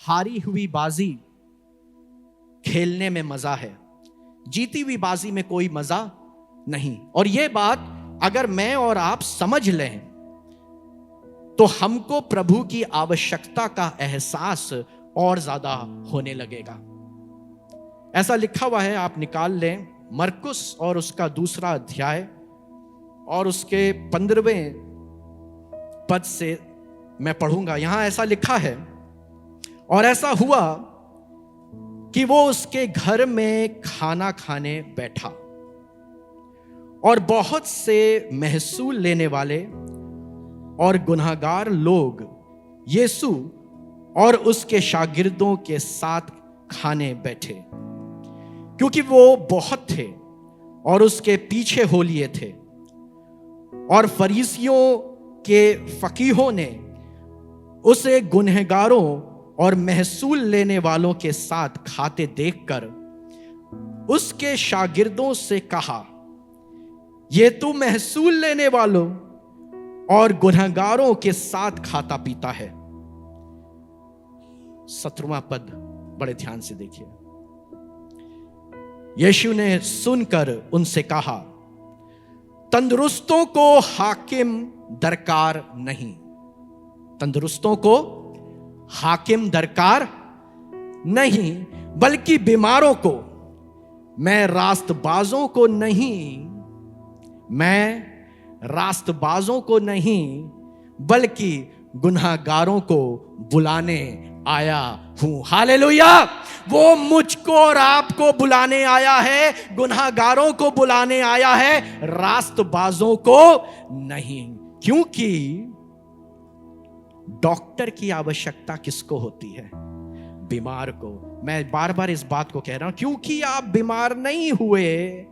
हारी हुई बाजी खेलने में मजा है, जीती हुई बाजी में कोई मजा नहीं। और यह बात अगर मैं और आप समझ लें तो हमको प्रभु की आवश्यकता का एहसास और ज्यादा होने लगेगा। ऐसा लिखा हुआ है, आप निकाल लें, मरकुस और उसका 2 अध्याय और उसके 15वें पद से मैं पढ़ूंगा। यहां ऐसा लिखा है, और ऐसा हुआ कि वो उसके घर में खाना खाने बैठा और बहुत से महसूल लेने वाले और गुनहगार लोग यीशु और उसके शागिर्दों के साथ खाने बैठे, क्योंकि वो बहुत थे और उसके पीछे हो लिए थे। और फरीसियों के फकीहों ने उसे गुनहगारों और महसूल लेने वालों के साथ खाते देखकर उसके शागिर्दों से कहा, ये तू महसूल लेने वालों और गुनहगारों के साथ खाता पीता है। 17वां पद बड़े ध्यान से देखिए। यीशु ने सुनकर उनसे कहा, तंदुरुस्तों को हाकिम दरकार नहीं, तंदुरुस्तों को हाकिम दरकार नहीं, बल्कि बीमारों को। मैं रास्तबाजों को नहीं बल्कि गुनाहगारों को बुलाने आया हूं। हालेलुया। वो मुझको और आपको बुलाने आया है, गुनाहगारों को बुलाने आया है, रास्तबाजों को नहीं। क्योंकि डॉक्टर की आवश्यकता किसको होती है? बीमार को। मैं बार बार इस बात को कह रहा हूं, क्योंकि आप बीमार नहीं हुए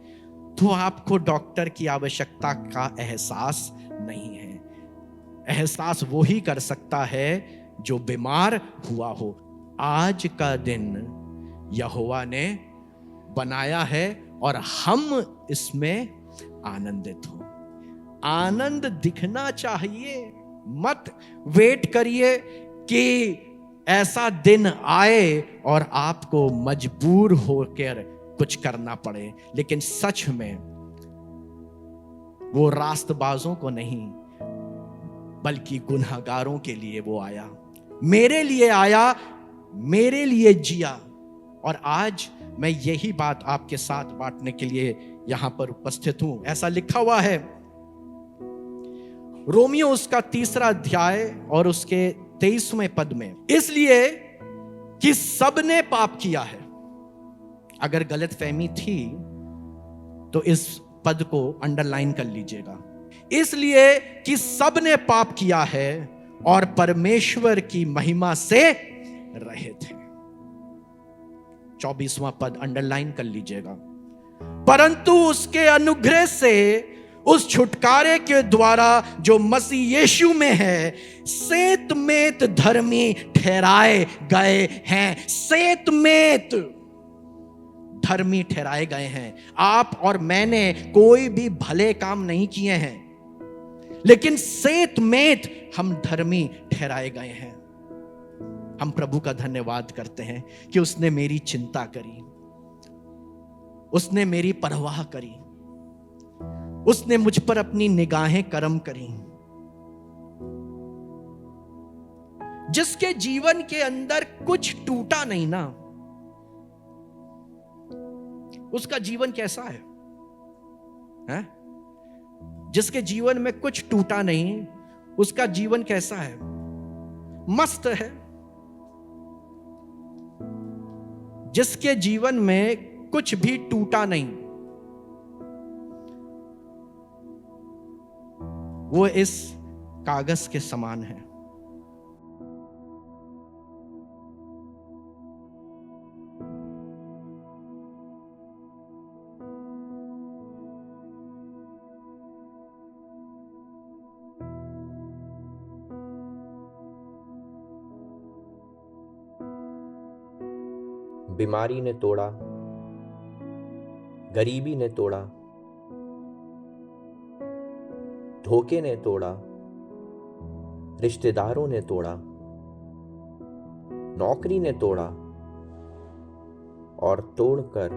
तो आपको डॉक्टर की आवश्यकता का एहसास नहीं है। एहसास वो ही कर सकता है जो बीमार हुआ हो। आज का दिन यहोवा ने बनाया है और हम इसमें आनंदित हो। आनंद दिखना चाहिए। मत वेट करिए कि ऐसा दिन आए और आपको मजबूर होकर कुछ करना पड़े। लेकिन सच में वो रास्तबाजों को नहीं बल्कि गुनहगारों के लिए वो आया, मेरे लिए आया, मेरे लिए जिया। और आज मैं यही बात आपके साथ बांटने के लिए यहां पर उपस्थित हूं। ऐसा लिखा हुआ है रोमियो उसका 3 अध्याय और उसके 23वें पद में, इसलिए कि सबने पाप किया है। अगर गलत फहमी थी तो इस पद को अंडरलाइन कर लीजिएगा। इसलिए कि सबने पाप किया है और परमेश्वर की महिमा से रहित है। 24वां पद अंडरलाइन कर लीजिएगा। परंतु उसके अनुग्रह से, उस छुटकारे के द्वारा जो मसीह यीशु में है, सेतमेत धर्मी ठहराए गए हैं। सेतमेत धर्मी ठहराए गए हैं। आप और मैंने कोई भी भले काम नहीं किए हैं, लेकिन सेतमेत हम धर्मी ठहराए गए हैं। हम प्रभु का धन्यवाद करते हैं कि उसने मेरी चिंता करी, उसने मेरी परवाह करी, उसने मुझ पर अपनी निगाहें करम करी। जिसके जीवन के अंदर कुछ टूटा नहीं ना, उसका जीवन कैसा है? जिसके जीवन में कुछ टूटा नहीं, उसका जीवन कैसा है? मस्त है। जिसके जीवन में कुछ भी टूटा नहीं, वो इस कागज के समान है। बीमारी ने तोड़ा, गरीबी ने तोड़ा, धोखे ने तोड़ा, रिश्तेदारों ने तोड़ा, नौकरी ने तोड़ा और तोड़कर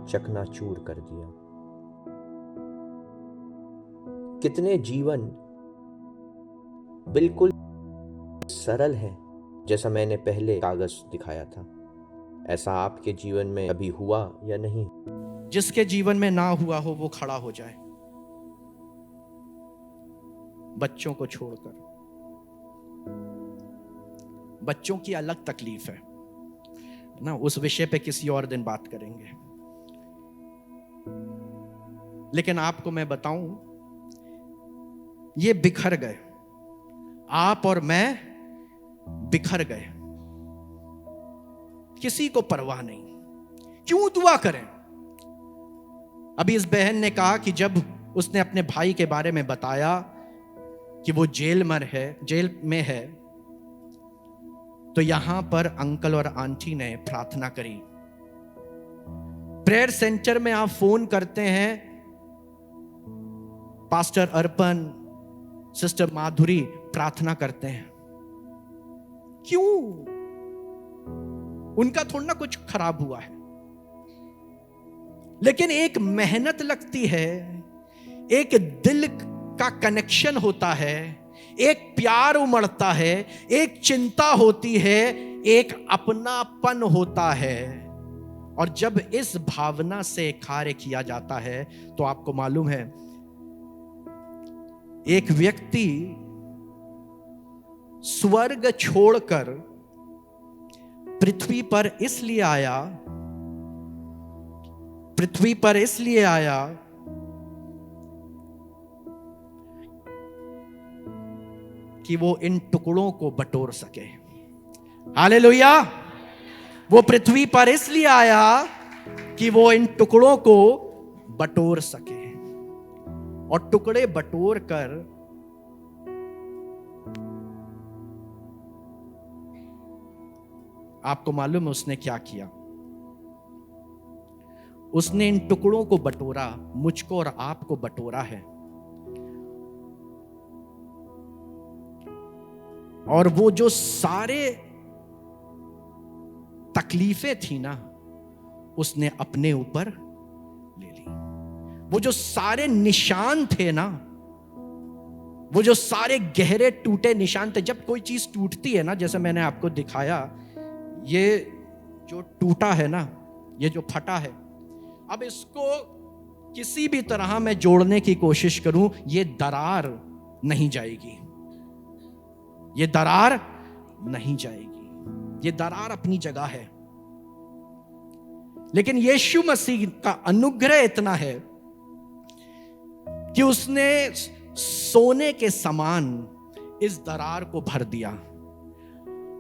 चकनाचूर कर दिया। कितने जीवन बिल्कुल सरल हैं, जैसा मैंने पहले कागज दिखाया था। ऐसा आपके जीवन में अभी हुआ या नहीं? जिसके जीवन में ना हुआ हो वो खड़ा हो जाए, बच्चों को छोड़कर। बच्चों की अलग तकलीफ है ना, उस विषय पे किसी और दिन बात करेंगे। लेकिन आपको मैं बताऊं, ये बिखर गए, आप और मैं बिखर गए, किसी को परवाह नहीं। क्यों दुआ करें? अभी इस बहन ने कहा कि जब उसने अपने भाई के बारे में बताया कि वो जेल में है, तो यहां पर अंकल और आंटी ने प्रार्थना करी। प्रेयर सेंटर में आप फोन करते हैं, पास्टर अर्पण, सिस्टर माधुरी प्रार्थना करते हैं। क्यों? उनका थोड़ा ना कुछ खराब हुआ है, लेकिन एक मेहनत लगती है, एक दिल का कनेक्शन होता है, एक प्यार उमड़ता है, एक चिंता होती है, एक अपनापन होता है। और जब इस भावना से कार्य किया जाता है तो आपको मालूम है, एक व्यक्ति स्वर्ग छोड़कर पृथ्वी पर इसलिए आया कि वो इन टुकड़ों को बटोर सके। हालेलुया! वो पृथ्वी पर इसलिए आया कि वो इन टुकड़ों को बटोर सके, और टुकड़े बटोर कर आपको मालूम है उसने क्या किया? उसने इन टुकड़ों को बटोरा, मुझको और आपको बटोरा है। और वो जो सारे तकलीफें थी ना, उसने अपने ऊपर ले ली। वो जो सारे निशान थे ना, वो जो सारे गहरे टूटे निशान थे। जब कोई चीज टूटती है ना, जैसे मैंने आपको दिखाया, ये जो टूटा है ना, ये जो फटा है, अब इसको किसी भी तरह मैं जोड़ने की कोशिश करूं, ये दरार नहीं जाएगी, ये दरार नहीं जाएगी, ये दरार अपनी जगह है। लेकिन यीशु मसीह का अनुग्रह इतना है कि उसने सोने के समान इस दरार को भर दिया।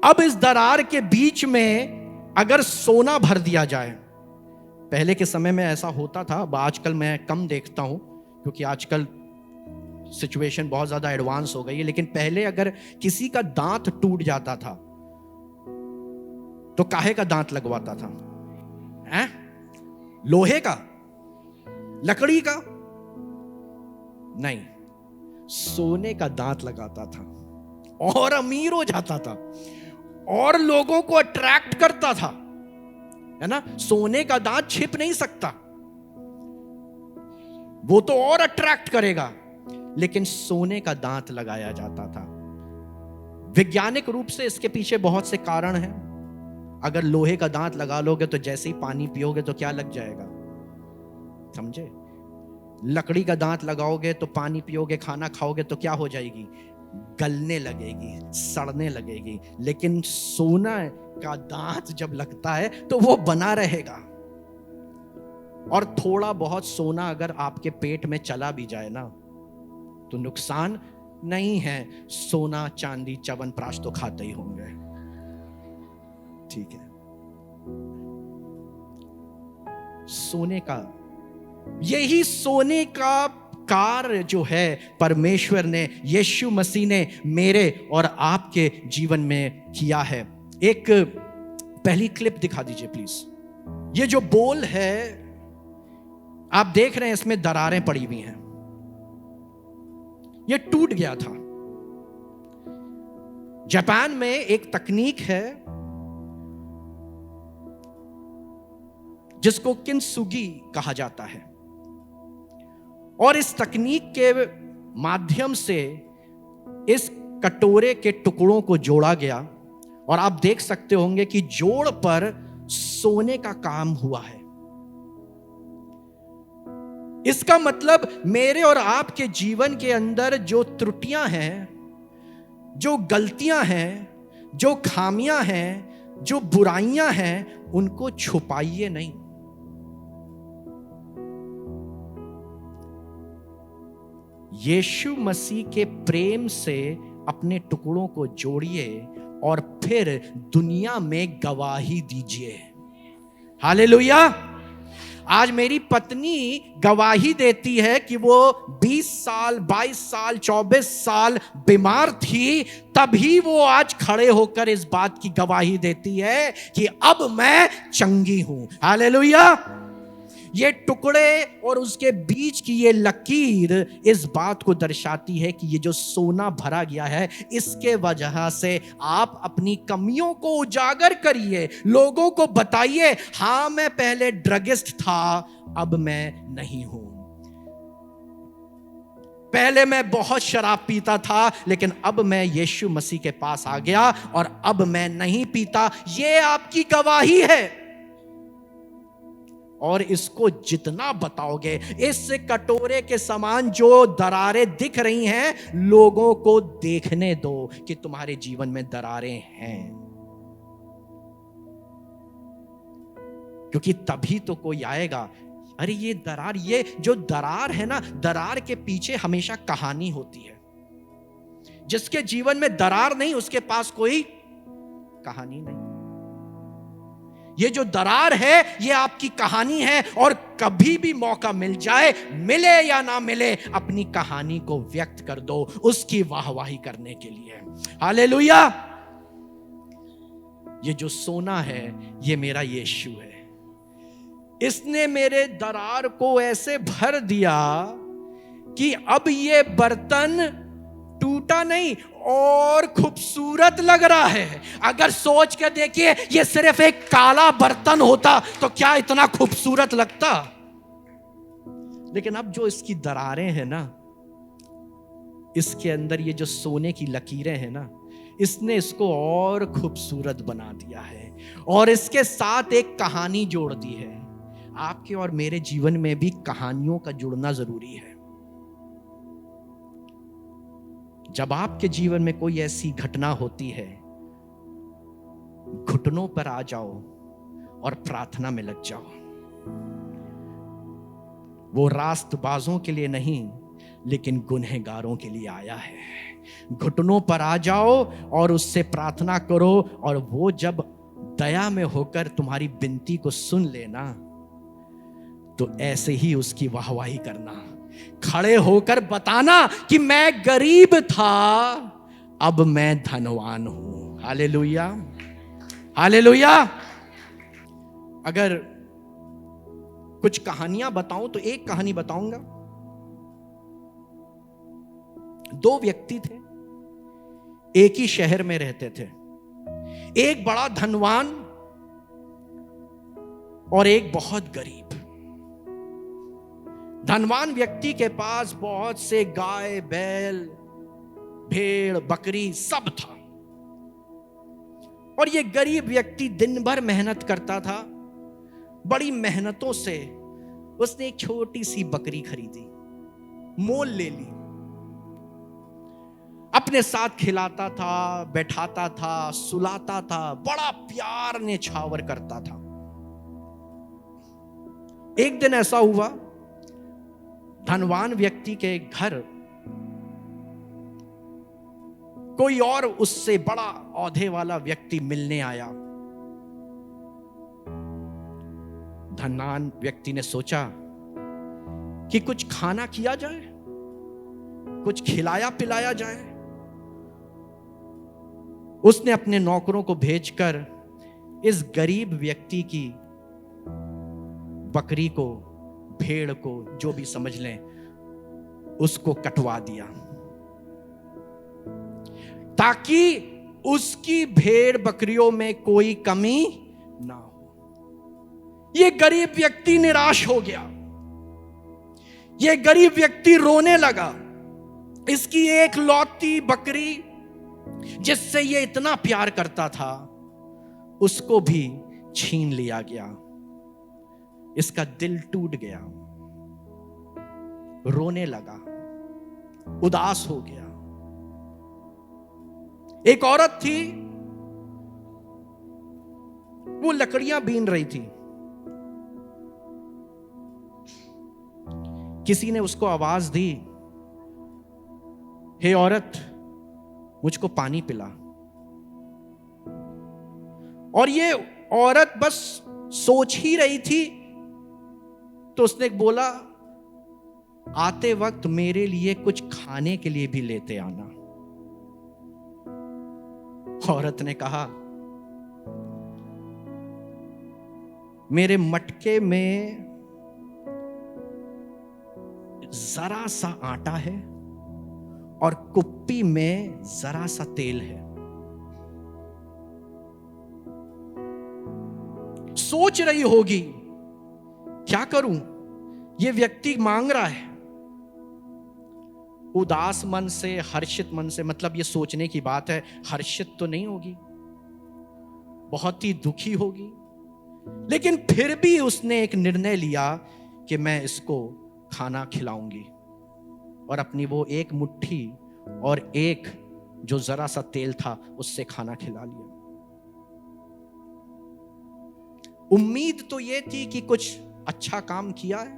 अब इस दरार के बीच में अगर सोना भर दिया जाए, पहले के समय में ऐसा होता था, अब आजकल मैं कम देखता हूं क्योंकि आजकल सिचुएशन बहुत ज्यादा एडवांस हो गई है, लेकिन पहले अगर किसी का दांत टूट जाता था तो काहे का दांत लगवाता था? हैं? लोहे का? लकड़ी का? नहीं, सोने का दांत लगाता था और अमीर हो जाता था और लोगों को अट्रैक्ट करता था, है ना। सोने का दांत छिप नहीं सकता, वो तो और अट्रैक्ट करेगा, लेकिन सोने का दांत लगाया जाता था। वैज्ञानिक रूप से इसके पीछे बहुत से कारण हैं। अगर लोहे का दांत लगा लोगे तो जैसे ही पानी पियोगे तो क्या लग जाएगा, समझे? लकड़ी का दांत लगाओगे तो पानी पियोगे, खाना खाओगे तो क्या हो जाएगी? गलने लगेगी, सड़ने लगेगी। लेकिन सोना का दांत जब लगता है तो वो बना रहेगा। और थोड़ा बहुत सोना अगर आपके पेट में चला भी जाए ना तो नुकसान नहीं है। सोना चांदी च्यवनप्राश तो खाते ही होंगे, ठीक है। सोने का, यही सोने का कार्य जो है परमेश्वर ने, यीशु मसीह ने मेरे और आपके जीवन में किया है। एक पहली क्लिप दिखा दीजिए प्लीज। ये जो बोल है आप देख रहे हैं, इसमें दरारें पड़ी हुई हैं। ये टूट गया था, जापान में एक तकनीक है जिसको किंसुगी कहा जाता है, और इस तकनीक के माध्यम से इस कटोरे के टुकड़ों को जोड़ा गया, और आप देख सकते होंगे कि जोड़ पर सोने का काम हुआ है। इसका मतलब मेरे और आपके जीवन के अंदर जो त्रुटियां हैं, जो गलतियां हैं, जो खामियां हैं, जो बुराइयां हैं, उनको छुपाइए नहीं। यीशु मसीह के प्रेम से अपने टुकड़ों को जोड़िए और फिर दुनिया में गवाही दीजिए। हालेलुया। आज मेरी पत्नी गवाही देती है कि वो 20 साल, 22 साल, 24 साल बीमार थी, तभी वो आज खड़े होकर इस बात की गवाही देती है कि अब मैं चंगी हूं। हालेलुया। ये टुकड़े और उसके बीच की ये लकीर इस बात को दर्शाती है कि ये जो सोना भरा गया है, इसके वजह से आप अपनी कमियों को उजागर करिए, लोगों को बताइए, हां मैं पहले ड्रगिस्ट था, अब मैं नहीं हूं। पहले मैं बहुत शराब पीता था, लेकिन अब मैं यीशु मसीह के पास आ गया और अब मैं नहीं पीता। ये आपकी गवाही है, और इसको जितना बताओगे, इस कटोरे के समान जो दरारें दिख रही हैं, लोगों को देखने दो कि तुम्हारे जीवन में दरारें हैं, क्योंकि तभी तो कोई आएगा। अरे ये दरार, ये जो दरार है ना, दरार के पीछे हमेशा कहानी होती है। जिसके जीवन में दरार नहीं, उसके पास कोई कहानी नहीं। ये जो दरार है, ये आपकी कहानी है, और कभी भी मौका मिल जाए, मिले या ना मिले, अपनी कहानी को व्यक्त कर दो उसकी वाहवाही करने के लिए। हालेलुया। ये जो सोना है, ये मेरा यीशु है। इसने मेरे दरार को ऐसे भर दिया कि अब ये बर्तन टूटा नहीं और खूबसूरत लग रहा है। अगर सोच के देखिए, ये सिर्फ एक काला बर्तन होता तो क्या इतना खूबसूरत लगता। लेकिन अब जो इसकी दरारें हैं ना, इसके अंदर ये जो सोने की लकीरें हैं ना, इसने इसको और खूबसूरत बना दिया है, और इसके साथ एक कहानी जोड़ दी है। आपके और मेरे जीवन में भी कहानियों का जुड़ना जरूरी है। जब आपके जीवन में कोई ऐसी घटना होती है, घुटनों पर आ जाओ और प्रार्थना में लग जाओ। वो रास्तबाजों के लिए नहीं, लेकिन गुनहगारों के लिए आया है। घुटनों पर आ जाओ और उससे प्रार्थना करो, और वो जब दया में होकर तुम्हारी विनती को सुन लेना, तो ऐसे ही उसकी वाहवाही करना, खड़े होकर बताना कि मैं गरीब था, अब मैं धनवान हूं। Hallelujah, hallelujah. अगर कुछ कहानियां बताऊं तो एक कहानी बताऊंगा। दो व्यक्ति थे, एक ही शहर में रहते थे। एक बड़ा धनवान और एक बहुत गरीब। धनवान व्यक्ति के पास बहुत से गाय, बैल, भेड़, बकरी सब था, और ये गरीब व्यक्ति दिन भर मेहनत करता था। बड़ी मेहनतों से उसने एक छोटी सी बकरी खरीदी, मोल ले ली, अपने साथ खिलाता था, बैठाता था, सुलाता था, बड़ा प्यार न्यौछावर करता था। एक दिन ऐसा हुआ, धनवान व्यक्ति के घर कोई और उससे बड़ा औहदे वाला व्यक्ति मिलने आया। धनवान व्यक्ति ने सोचा कि कुछ खाना किया जाए, कुछ खिलाया पिलाया जाए। उसने अपने नौकरों को भेजकर इस गरीब व्यक्ति की बकरी को, भेड़ को, जो भी समझ लें, उसको कटवा दिया, ताकि उसकी भेड़ बकरियों में कोई कमी ना हो। यह गरीब व्यक्ति निराश हो गया। यह गरीब व्यक्ति रोने लगा। इसकी एक लौती बकरी जिससे ये इतना प्यार करता था, उसको भी छीन लिया गया। इसका दिल टूट गया, रोने लगा, उदास हो गया। एक औरत थी, वो लकड़ियां बीन रही थी। किसी ने उसको आवाज दी, हे औरत, मुझको पानी पिला। और ये औरत बस सोच ही रही थी, तो उसने बोला, आते वक्त मेरे लिए कुछ खाने के लिए भी लेते आना। औरत ने कहा, मेरे मटके में जरा सा आटा है और कुप्पी में जरा सा तेल है। सोच रही होगी, क्या करूं, यह व्यक्ति मांग रहा है। उदास मन से, हर्षित मन से, मतलब ये सोचने की बात है, हर्षित तो नहीं होगी, बहुत ही दुखी होगी। लेकिन फिर भी उसने एक निर्णय लिया कि मैं इसको खाना खिलाऊंगी, और अपनी वो एक मुट्ठी और एक जो जरा सा तेल था उससे खाना खिला लिया। उम्मीद तो ये थी कि कुछ अच्छा काम किया है,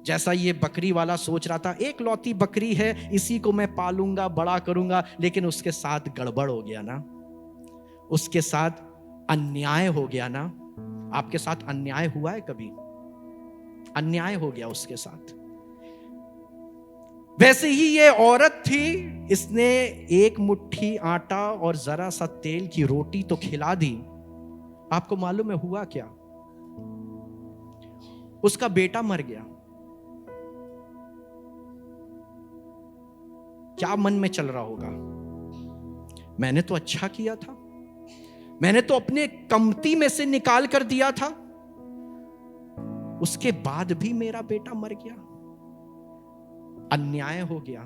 जैसा ये बकरी वाला सोच रहा था। एक लौती बकरी है, इसी को मैं पालूंगा, बड़ा करूंगा। लेकिन उसके साथ गड़बड़ हो गया ना, उसके साथ अन्याय हो गया ना। आपके साथ अन्याय हुआ है कभी? अन्याय हो गया उसके साथ। वैसे ही ये औरत थी, इसने एक मुट्ठी आटा और जरा सा तेल की रोटी तो खिला दी। आपको मालूम है हुआ क्या? उसका बेटा मर गया। क्या मन में चल रहा होगा? मैंने तो अच्छा किया था, मैंने तो अपने कमती में से निकाल कर दिया था, उसके बाद भी मेरा बेटा मर गया। अन्याय हो गया।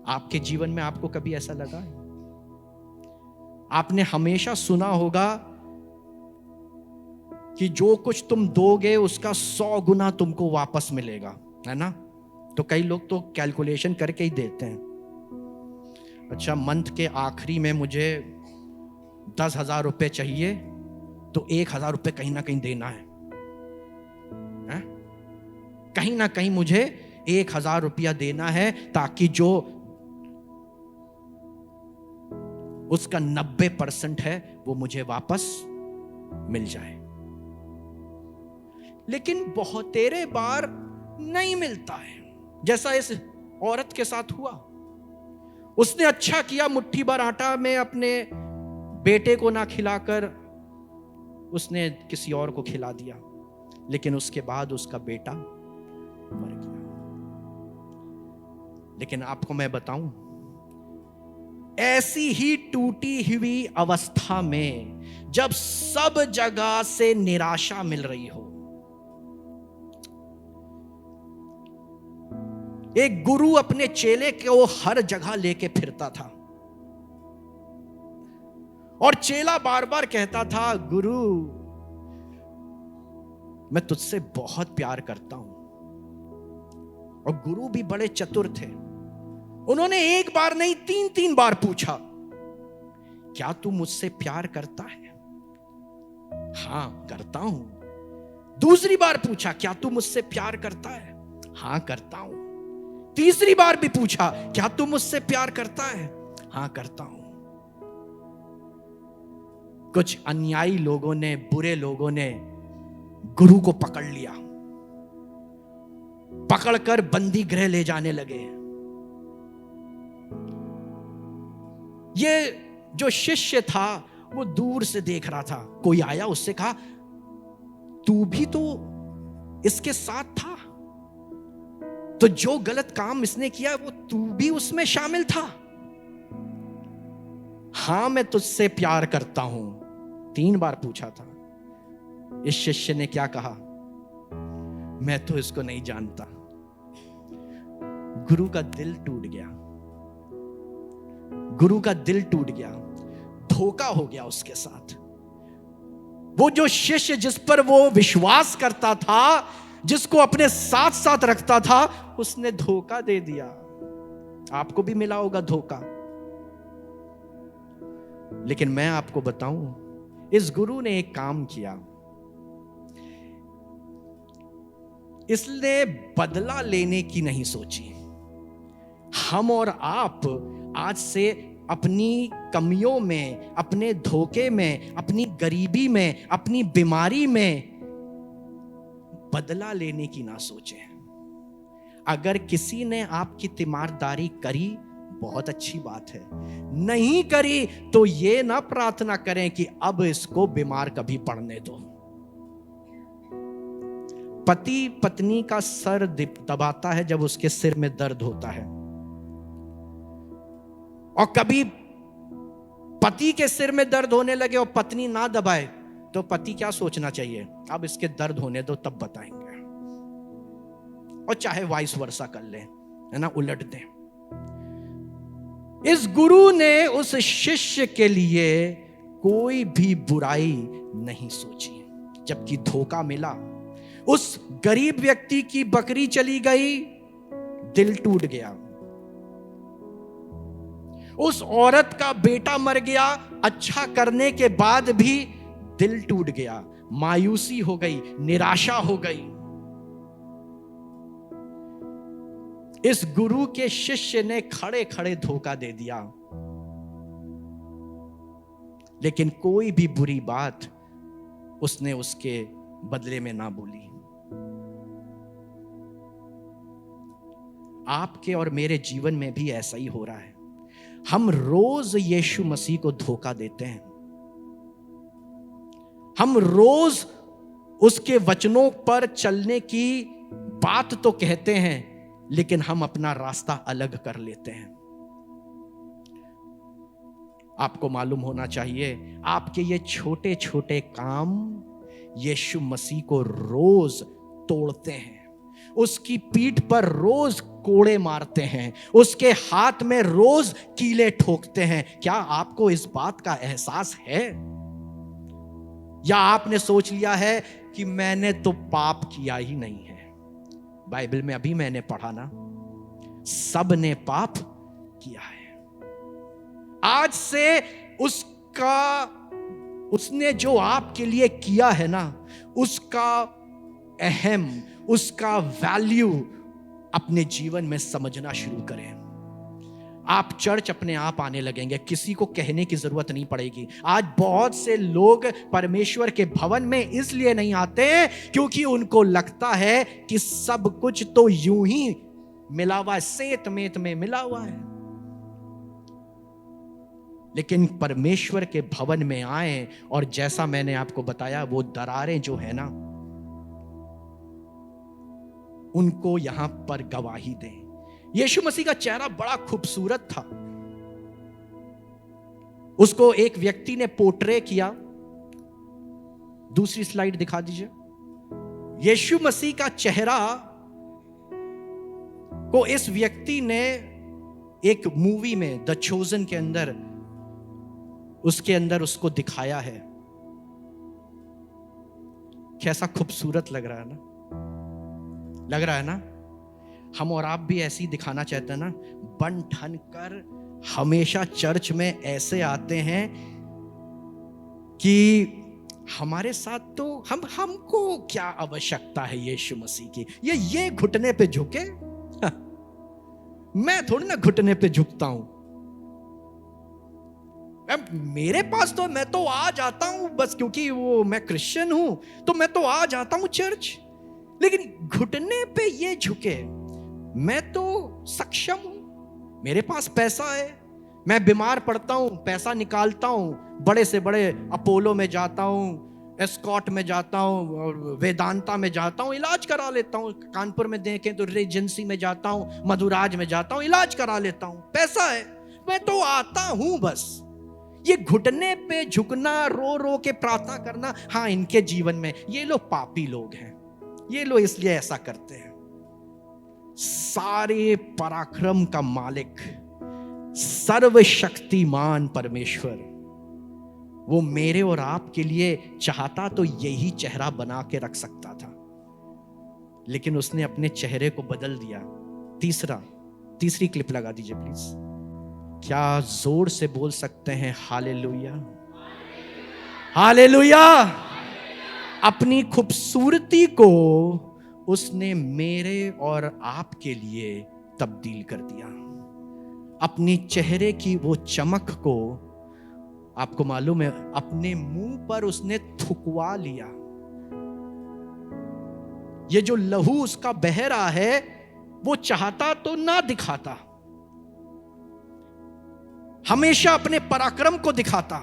आपके जीवन में आपको कभी ऐसा लगा है? आपने हमेशा सुना होगा कि जो कुछ तुम दोगे उसका 100 गुना तुमको वापस मिलेगा, है ना? तो कई लोग तो कैलकुलेशन करके ही देते हैं। अच्छा, मंथ के आखिरी में मुझे 10,000 रुपए चाहिए, तो 1,000 रुपए कहीं ना कहीं देना है? कहीं ना कहीं मुझे 1,000 रुपया देना है, ताकि जो उसका 90% है वो मुझे वापस मिल जाए। लेकिन बहुतेरे बार नहीं मिलता है, जैसा इस औरत के साथ हुआ। उसने अच्छा किया, मुट्ठी भर आटा में अपने बेटे को ना खिलाकर उसने किसी और को खिला दिया, लेकिन उसके बाद उसका बेटा मर गया। लेकिन आपको मैं बताऊं, ऐसी ही टूटी हुई अवस्था में जब सब जगह से निराशा मिल रही हो, एक गुरु अपने चेले को हर जगह लेके फिरता था, और चेला बार बार कहता था, गुरु मैं तुझसे बहुत प्यार करता हूं। और गुरु भी बड़े चतुर थे, उन्होंने एक बार नहीं 3 बार पूछा, क्या तू मुझसे प्यार करता है? हां करता हूं। दूसरी बार पूछा, क्या तू मुझसे प्यार करता है? हां करता हूं। तीसरी बार भी पूछा, क्या तू मुझसे प्यार करता है? हां करता हूं। कुछ अन्यायी लोगों ने, बुरे लोगों ने गुरु को पकड़ लिया, पकड़कर बंदी गृह ले जाने लगे। ये जो शिष्य था वो दूर से देख रहा था। कोई आया, उससे कहा, तू भी तो इसके साथ था, तो जो गलत काम इसने किया वो तू भी उसमें शामिल था। हां मैं तुझसे प्यार करता हूं 3 बार पूछा था। इस शिष्य ने क्या कहा? मैं तो इसको नहीं जानता। गुरु का दिल टूट गया, गुरु का दिल टूट गया, धोखा हो गया उसके साथ। वो जो शिष्य जिस पर वो विश्वास करता था, जिसको अपने साथ साथ रखता था, उसने धोखा दे दिया। आपको भी मिला होगा धोखा। लेकिन मैं आपको बताऊं, इस गुरु ने एक काम किया। इसने बदला लेने की नहीं सोची। हम और आप आज से अपनी कमियों में, अपने धोखे में, अपनी गरीबी में, अपनी बीमारी में बदला लेने की ना सोचें। अगर किसी ने आपकी तीमारदारी करी, बहुत अच्छी बात है। नहीं करी तो ये ना प्रार्थना करें कि अब इसको बीमार कभी पड़ने दो। पति पत्नी का सर दबाता है जब उसके सिर में दर्द होता है, और कभी पति के सिर में दर्द होने लगे और पत्नी ना दबाए तो पति क्या सोचना चाहिए? अब इसके दर्द होने दो तब बताएंगे। और चाहे वाइस वर्सा कर ले, है ना, उलट दें। इस गुरु ने उस शिष्य के लिए कोई भी बुराई नहीं सोची। जबकि धोखा मिला, उस गरीब व्यक्ति की बकरी चली गई, दिल टूट गया। उस औरत का बेटा मर गया, अच्छा करने के बाद भी दिल टूट गया, मायूसी हो गई, निराशा हो गई। इस गुरु के शिष्य ने खड़े खड़े धोखा दे दिया। लेकिन कोई भी बुरी बात उसने उसके बदले में ना बोली। आपके और मेरे जीवन में भी ऐसा ही हो रहा है। हम रोज यीशु मसीह को धोखा देते हैं। हम रोज उसके वचनों पर चलने की बात तो कहते हैं, लेकिन हम अपना रास्ता अलग कर लेते हैं। आपको मालूम होना चाहिए, आपके ये छोटे छोटे काम यीशु मसीह को रोज तोड़ते हैं, उसकी पीठ पर रोज कोड़े मारते हैं, उसके हाथ में रोज कीले ठोकते हैं। क्या आपको इस बात का एहसास है? या आपने सोच लिया है कि मैंने तो पाप किया ही नहीं है? बाइबल में अभी मैंने पढ़ा ना, सब ने पाप किया है। आज से उसने जो आपके लिए किया है ना, उसका अहम, उसका वैल्यू अपने जीवन में समझना शुरू करें। आप चर्च अपने आप आने लगेंगे, किसी को कहने की जरूरत नहीं पड़ेगी। आज बहुत से लोग परमेश्वर के भवन में इसलिए नहीं आते क्योंकि उनको लगता है कि सब कुछ तो यूं ही मिला हुआ है, सेत मेत में मिला हुआ है। लेकिन परमेश्वर के भवन में आए और जैसा मैंने आपको बताया, वो दरारें जो है ना, उनको यहां पर गवाही दें। यीशु मसीह का चेहरा बड़ा खूबसूरत था। उसको एक व्यक्ति ने पोर्ट्रे किया। दूसरी स्लाइड दिखा दीजिए। यीशु मसीह का चेहरा को इस व्यक्ति ने एक मूवी में द चोजन के अंदर, उसके अंदर उसको दिखाया है। कैसा खूबसूरत लग रहा है ना, लग रहा है ना। हम और आप भी ऐसे ही दिखाना चाहते हैं ना। बन ठन कर हमेशा चर्च में ऐसे आते हैं कि हमारे साथ तो हमको क्या आवश्यकता है यीशु मसीह की। ये घुटने पे झुके, मैं थोड़ी ना घुटने पे झुकता हूं। मेरे पास तो, मैं तो आ जाता हूं बस क्योंकि वो मैं क्रिश्चियन हूं, तो मैं तो आ जाता हूं चर्च। लेकिन घुटने पे ये झुके, मैं तो सक्षम हूं, मेरे पास पैसा है, मैं बीमार पड़ता हूं पैसा निकालता हूं, बड़े से बड़े अपोलो में जाता हूं, एस्कॉट में जाता हूँ और वेदांता में जाता हूँ, इलाज करा लेता हूँ। कानपुर में देखें तो रेजेंसी में जाता हूँ, मधुराज में जाता हूँ, इलाज करा लेता हूँ, पैसा है, मैं तो आता हूँ बस। ये घुटने पे झुकना, रो रो के प्रार्थना करना, हाँ इनके जीवन में ये लोग पापी लोग हैं, ये लोग इसलिए ऐसा करते हैं। सारे पराक्रम का मालिक, सर्वशक्तिमान परमेश्वर, वो मेरे और आपके लिए चाहता तो यही चेहरा बना के रख सकता था, लेकिन उसने अपने चेहरे को बदल दिया। तीसरी क्लिप लगा दीजिए प्लीज। क्या जोर से बोल सकते हैं हालेलुया, हालेलुया। अपनी खूबसूरती को उसने मेरे और आपके लिए तब्दील कर दिया। अपनी चेहरे की वो चमक को, आपको मालूम है, अपने मुंह पर उसने थुकवा लिया। ये जो लहू उसका बह रहा है, वो चाहता तो ना दिखाता, हमेशा अपने पराक्रम को दिखाता,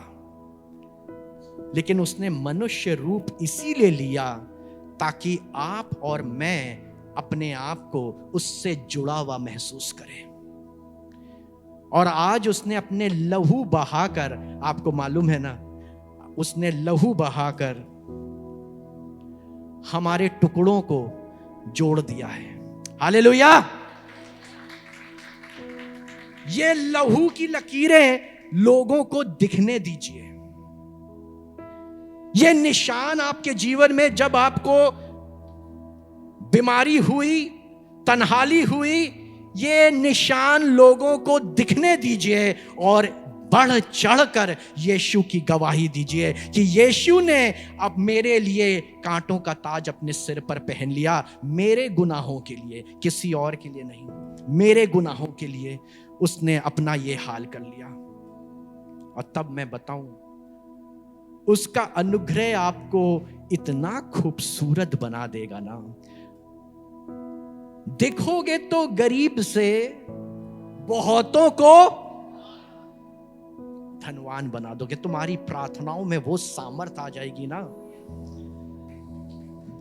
लेकिन उसने मनुष्य रूप इसीलिए लिया ताकि आप और मैं अपने आप को उससे जुड़ा हुआ महसूस करें। और आज उसने अपने लहू बहाकर, आपको मालूम है ना, उसने लहू बहाकर हमारे टुकड़ों को जोड़ दिया है। हालेलुया। ये लहू की लकीरें लोगों को दिखने दीजिए। ये निशान आपके जीवन में, जब आपको बीमारी हुई, तन्हाली हुई, ये निशान लोगों को दिखने दीजिए और बढ़ चढ़कर यीशु की गवाही दीजिए कि यीशु ने अब मेरे लिए कांटों का ताज अपने सिर पर पहन लिया, मेरे गुनाहों के लिए, किसी और के लिए नहीं, मेरे गुनाहों के लिए उसने अपना ये हाल कर लिया। और तब मैं बताऊं, उसका अनुग्रह आपको इतना खूबसूरत बना देगा ना, देखोगे तो गरीब से बहुतों को धनवान बना दोगे। तुम्हारी प्रार्थनाओं में वो सामर्थ आ जाएगी ना,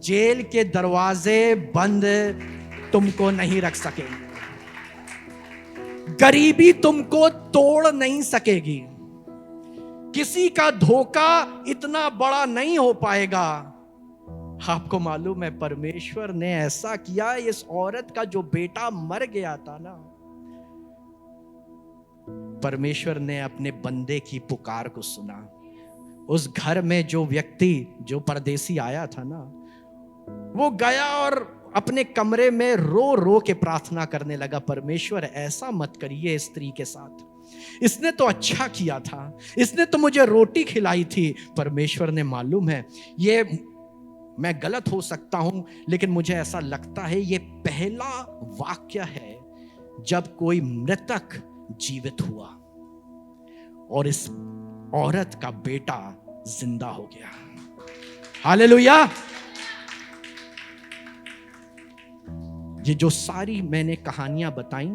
जेल के दरवाजे बंद तुमको नहीं रख सकेंगे, गरीबी तुमको तोड़ नहीं सकेगी, किसी का धोखा इतना बड़ा नहीं हो पाएगा। आपको मालूम है, परमेश्वर ने ऐसा किया, इस औरत का जो बेटा मर गया था ना, परमेश्वर ने अपने बंदे की पुकार को सुना। उस घर में जो व्यक्ति, जो परदेसी आया था ना, वो गया और अपने कमरे में रो रो के प्रार्थना करने लगा, परमेश्वर ऐसा मत करिए इस स्त्री के साथ, इसने तो अच्छा किया था, इसने तो मुझे रोटी खिलाई थी। परमेश्वर ने, मालूम है ये मैं गलत हो सकता हूं, लेकिन मुझे ऐसा लगता है ये पहला वाक्य है जब कोई मृतक जीवित हुआ और इस औरत का बेटा जिंदा हो गया। हालेलुया। ये जो सारी मैंने कहानियां बताई,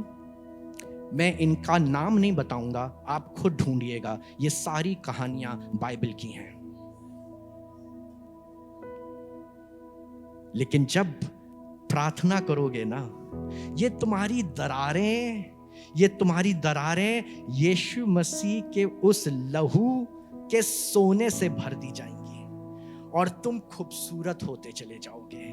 मैं इनका नाम नहीं बताऊंगा, आप खुद ढूंढिएगा, ये सारी कहानियां बाइबल की हैं। लेकिन जब प्रार्थना करोगे ना, ये तुम्हारी दरारें यीशु मसीह के उस लहू के सोने से भर दी जाएंगी और तुम खूबसूरत होते चले जाओगे,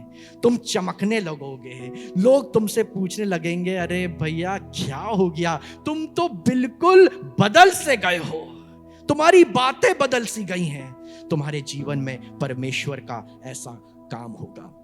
तुम चमकने लगोगे। लोग तुमसे पूछने लगेंगे, अरे भैया क्या हो गया, तुम तो बिल्कुल बदल से गए हो, तुम्हारी बातें बदल सी गई हैं। तुम्हारे जीवन में परमेश्वर का ऐसा काम होगा।